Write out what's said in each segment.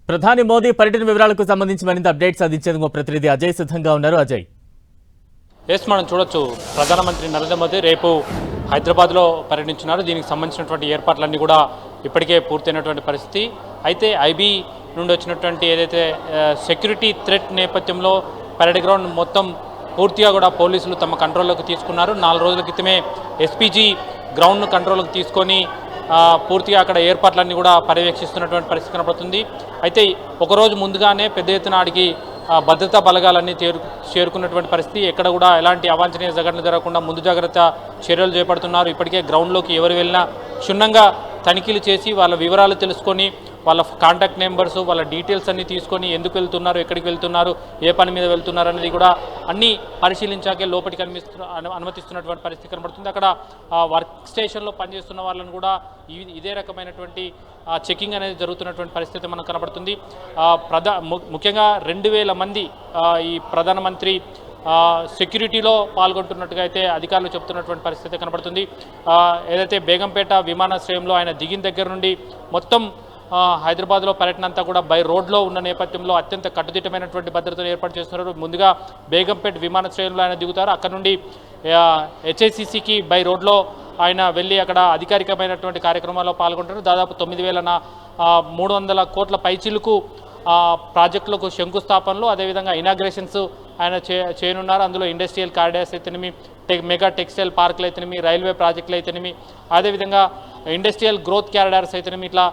ప్రధాని మోదీ పర్యటన వివరాలకు సంబంధించి మరింత అప్డేట్స్ అందించేందుకు ప్రతినిధి అజయ్ సిద్ధంగా ఉన్నారు. అజయ్, ఎస్ మనం చూడొచ్చు, ప్రధానమంత్రి నరేంద్ర మోదీ రేపు హైదరాబాద్లో పర్యటించున్నారు. దీనికి సంబంధించినటువంటి ఏర్పాట్లన్నీ కూడా ఇప్పటికే పూర్తయినటువంటి పరిస్థితి. అయితే ఐబీ నుండి వచ్చినటువంటి ఏదైతే సెక్యూరిటీ థ్రెట్ నేపథ్యంలో పరేడ్ గ్రౌండ్ మొత్తం పూర్తిగా కూడా పోలీసులు తమ కంట్రోల్లోకి తీసుకున్నారు. 4 రోజుల క్రితమే ఎస్పీజీ గ్రౌండ్ను కంట్రోల్లోకి తీసుకొని పూర్తిగా అక్కడ ఏర్పాట్లన్నీ కూడా పర్యవేక్షిస్తున్నటువంటి పరిస్థితి కనబడుతుంది. అయితే ఒకరోజు ముందుగానే పెద్ద ఎత్తున ఆడికి భద్రతా బలగాలన్నీ చేరుకున్నటువంటి పరిస్థితి. ఎక్కడ కూడా ఎలాంటి అవాంఛనీయ సంఘటనలు జరగకుండా ముందు జాగ్రత్త చర్యలు చేపడుతున్నారు. ఇప్పటికే గ్రౌండ్లోకి ఎవరు వెళ్ళినా క్షుణ్ణంగా తనిఖీలు చేసి వాళ్ళ వివరాలు తెలుసుకొని వాళ్ళ కాంటాక్ట్ నెంబర్స్, వాళ్ళ డీటెయిల్స్ అన్నీ తీసుకొని ఎందుకు వెళ్తున్నారు, ఎక్కడికి వెళ్తున్నారు, ఏ పని మీద వెళ్తున్నారు అనేది కూడా అన్నీ పరిశీలించాకే లోపలికి అనుమతిస్తున్నటువంటి పరిస్థితి కనబడుతుంది. అక్కడ వర్క్ స్టేషన్లో పనిచేస్తున్న వాళ్ళని కూడా ఇదే రకమైనటువంటి చెకింగ్ అనేది జరుగుతున్నటువంటి పరిస్థితి మనకు కనబడుతుంది. ముఖ్యంగా 2000 మంది ఈ ప్రధానమంత్రి సెక్యూరిటీలో పాల్గొంటున్నట్టుగా అయితే అధికారులు చెప్తున్నటువంటి పరిస్థితి కనబడుతుంది. ఏదైతే బేగంపేట విమానాశ్రయంలో ఆయన దిగిన దగ్గర నుండి మొత్తం హైదరాబాద్లో పర్యటన అంతా కూడా బై రోడ్లో ఉన్న నేపథ్యంలో అత్యంత కట్టుదిట్టమైనటువంటి భద్రతను ఏర్పాటు చేస్తున్నారు. ముందుగా బేగంపేట విమానాశ్రయంలో ఆయన దిగుతారు. అక్కడ నుండి హెచ్ఐసిసికి బై రోడ్లో ఆయన వెళ్ళి అక్కడ అధికారికమైనటువంటి కార్యక్రమాల్లో పాల్గొంటారు. దాదాపు 9,300 కోట్ల పైచిలుకు ప్రాజెక్టులకు శంకుస్థాపనలు, అదేవిధంగా ఇనాగ్రేషన్స్ ఆయన చేయనున్నారు. అందులో ఇండస్ట్రియల్ కారిడార్స్ అయితేనేమి, మెగా టెక్స్టైల్ పార్కులు అయితేనేమి, రైల్వే ప్రాజెక్టులు అయితేనేమి, అదేవిధంగా ఇండస్ట్రియల్ గ్రోత్ కారిడార్స్ అయితేనేమి, ఇట్లా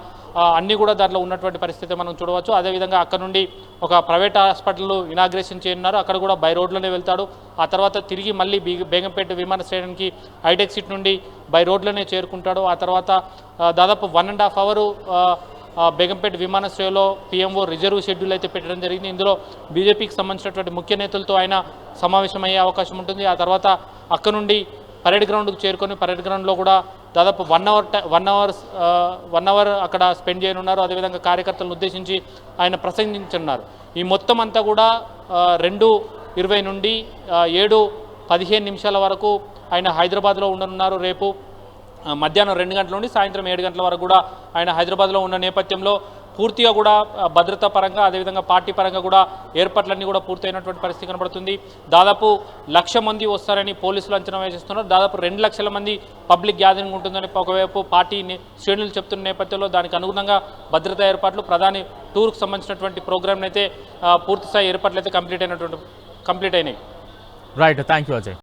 అన్నీ కూడా దాంట్లో ఉన్నటువంటి పరిస్థితి మనం చూడవచ్చు. అదేవిధంగా అక్కడ నుండి ఒక ప్రైవేట్ హాస్పిటల్ ఇనాగ్రేషన్ చేయనున్నారు. అక్కడ కూడా బై రోడ్లోనే వెళ్తాడు. ఆ తర్వాత తిరిగి మళ్ళీ బేగంపేట విమానాశ్రయానికి హైటెక్ సిటీ నుండి బై రోడ్లోనే చేరుకుంటాడు. ఆ తర్వాత దాదాపు 1.5 అవర్ బేగంపేట విమానాశ్రయంలో పిఎంఓ రిజర్వ్ షెడ్యూల్ అయితే పెట్టడం జరిగింది. ఇందులో బీజేపీకి సంబంధించినటువంటి ముఖ్య నేతలతో ఆయన సమావేశమయ్యే అవకాశం ఉంటుంది. ఆ తర్వాత అక్కడ నుండి పరేడ్ గ్రౌండ్కు చేరుకొని పరేడ్ గ్రౌండ్లో కూడా దాదాపు 1 అవర్ అక్కడ స్పెండ్ చేయనున్నారు. అదేవిధంగా కార్యకర్తలను ఉద్దేశించి ఆయన ప్రసంగించున్నారు. ఈ మొత్తం అంతా కూడా 2:20 నుండి 7:15 నిమిషాల వరకు ఆయన హైదరాబాద్లో ఉండనున్నారు. రేపు మధ్యాహ్నం 2 గంటల నుండి సాయంత్రం 7 గంటల వరకు కూడా ఆయన హైదరాబాద్లో ఉన్న నేపథ్యంలో పూర్తిగా కూడా భద్రతా పరంగా, అదేవిధంగా పార్టీ పరంగా కూడా ఏర్పాట్లన్నీ కూడా పూర్తయినటువంటి పరిస్థితి కనబడుతుంది. దాదాపు 1,00,000 మంది వస్తారని పోలీసులు అంచనా వేసేస్తున్నారు. దాదాపు 2 లక్షల మంది పబ్లిక్ గ్యాదరింగ్ ఉంటుందని ఒకవైపు పార్టీ శ్రేణులు చెప్తున్న నేపథ్యంలో దానికి అనుగుణంగా భద్రతా ఏర్పాట్లు, ప్రధాని టూర్కు సంబంధించినటువంటి ప్రోగ్రాంలు అయితే పూర్తిస్థాయి ఏర్పాట్లు అయితే కంప్లీట్ అయినాయి. Right, thank you Ajay.